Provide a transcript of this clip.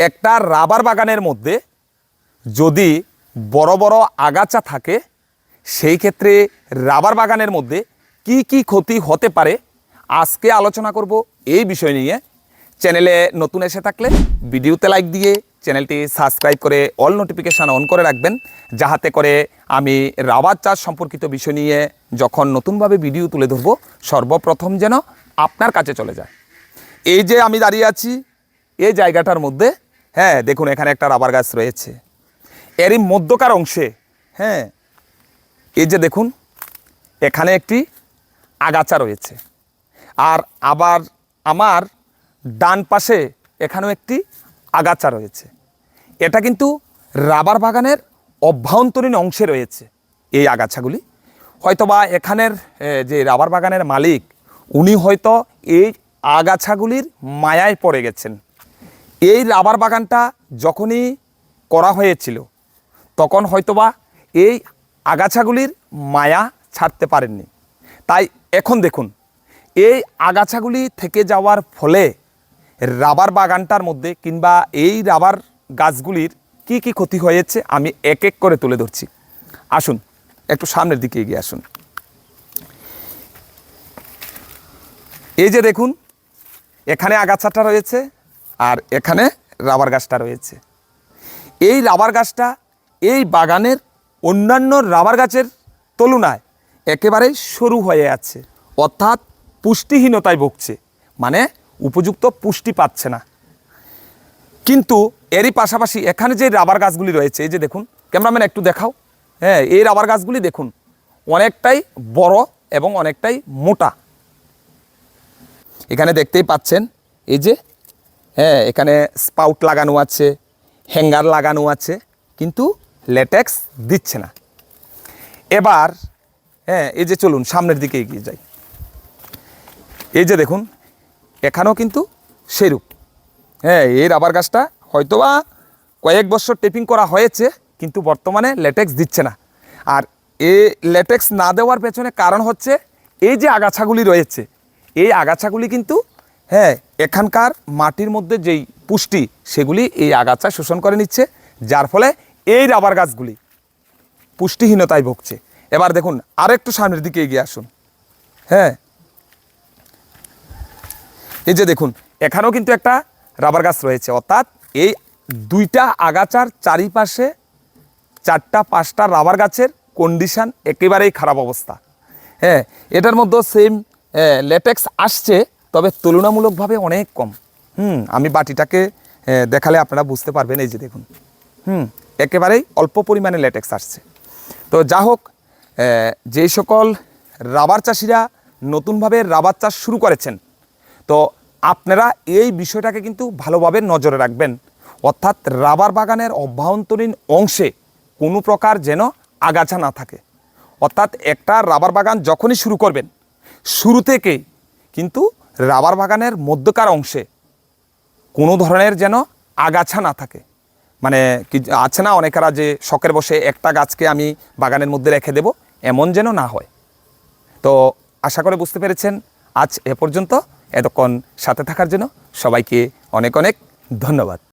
একটা রাবার বাগানের মধ্যে যদি বড় বড় আগাছা থাকে সেই ক্ষেত্রে রাবার বাগানের মধ্যে কি কি ক্ষতি হতে পারে আজকে আলোচনা করব এই বিষয় নিয়ে। চ্যানেলে নতুন এসে থাকলে ভিডিওতে লাইক দিয়ে চ্যানেলটি সাবস্ক্রাইব করে অল নোটিফিকেশান অন করে রাখবেন, যাহাতে করে আমি রাবার চাষ সম্পর্কিত বিষয় নিয়ে যখন নতুনভাবে ভিডিও তুলে ধরব সর্বপ্রথম যেন আপনার কাছে চলে যায়। এই যে আমি দাঁড়িয়ে আছি এই জায়গাটার মধ্যে, হ্যাঁ দেখুন এখানে একটা রাবার গাছ রয়েছে। এরই মধ্যকার অংশে হ্যাঁ এই যে দেখুন এখানে একটি আগাছা রয়েছে, আর আবার আমার ডান পাশে এখানেও একটি আগাছা রয়েছে। এটা কিন্তু রাবার বাগানের অভ্যন্তরীণ অংশে রয়েছে এই আগাছাগুলি। হয়তোবা এখানের যে রাবার বাগানের মালিক উনি হয়তো এই আগাছাগুলির মায়ায় পড়ে গেছেন। এই রাবার বাগানটা যখনই করা হয়েছিল তখন হয়তোবা এই আগাছাগুলির মায়া ছাড়তে পারেননি। তাই এখন দেখুন এই আগাছাগুলি থেকে যাওয়ার ফলে রাবার বাগানটার মধ্যে কিংবা এই রাবার গাছগুলির কি কি ক্ষতি হয়েছে আমি এক এক করে তুলে ধরছি। আসুন একটু সামনের দিকে এগিয়ে আসুন। এই যে দেখুন এখানে আগাছাটা রয়েছে আর এখানে রাবার গাছটা রয়েছে। এই রাবার গাছটা এই বাগানের অন্যান্য রাবার গাছের তুলনায় একেবারেই সরু হয়ে আছে, অর্থাৎ পুষ্টিহীনতায় ভুগছে, মানে উপযুক্ত পুষ্টি পাচ্ছে না। কিন্তু এরই পাশাপাশি এখানে যে রাবার গাছগুলি রয়েছে এই যে দেখুন, ক্যামেরাম্যান একটু দেখাও, হ্যাঁ এই রাবার গাছগুলি দেখুন অনেকটাই বড় এবং অনেকটাই মোটা। এখানে দেখতেই পাচ্ছেন এই যে হ্যাঁ এখানে স্পাউট লাগানো আছে, হ্যাঙ্গার লাগানো আছে, কিন্তু ল্যাটেক্স দিচ্ছে না। এবার হ্যাঁ এই যে চলুন সামনের দিকে এগিয়ে যাই। এই যে দেখুন এখানেও কিন্তু সেরূপ, হ্যাঁ এই রাবার গাছটা হয়তোবা কয়েক বছর টেপিং করা হয়েছে কিন্তু বর্তমানে ল্যাটেক্স দিচ্ছে না। আর এই ল্যাটেক্স না দেওয়ার পেছনে কারণ হচ্ছে এই যে আগাছাগুলি রয়েছে এই আগাছাগুলি কিন্তু হ্যাঁ এখানকার মাটির মধ্যে যেই পুষ্টি সেগুলি এই আগাছা শোষণ করে নিচ্ছে, যার ফলে এই রাবার গাছগুলি পুষ্টিহীনতায় ভুগছে। এবার দেখুন আরেকটু সামনের দিকে এগিয়ে আসুন। হ্যাঁ এই যে দেখুন এখানেও কিন্তু একটা রাবার গাছ রয়েছে, অর্থাৎ এই দুইটা আগাছার চারিপাশে 4-5টা রাবার গাছের কন্ডিশান একেবারেই খারাপ অবস্থা। হ্যাঁ এটার মধ্যে সেম ল্যাটেক্স আসছে, তবে তুলনামূলকভাবে অনেক কম। আমি বাটিটাকে দেখালে আপনারা বুঝতে পারবেন। এই যে দেখুন একেবারেই অল্প পরিমাণে ল্যাটেক্স আসছে। তো যা হোক, যেই সকল রাবার চাষিরা নতুনভাবে রাবার চাষ শুরু করেছেন তো আপনারা এই বিষয়টাকে কিন্তু ভালোভাবে নজরে রাখবেন, অর্থাৎ রাবার বাগানের অভ্যন্তরীণ অংশে কোনো প্রকার যেন আগাছা না থাকে। অর্থাৎ একটা রাবার বাগান যখনই শুরু করবেন শুরু থেকেই কিন্তু রাবার বাগানের মধ্যকার অংশে কোনো ধরনের যেন আগাছা না থাকে। মানে কি আছে না অনেকেরা যে শখের বসে একটা গাছকে আমি বাগানের মধ্যে রেখে দেব, এমন যেন না হয়। তো আশা করে বুঝতে পেরেছেন। আজ এ পর্যন্ত, এতক্ষণ সাথে থাকার জন্য সবাইকে অনেক অনেক ধন্যবাদ।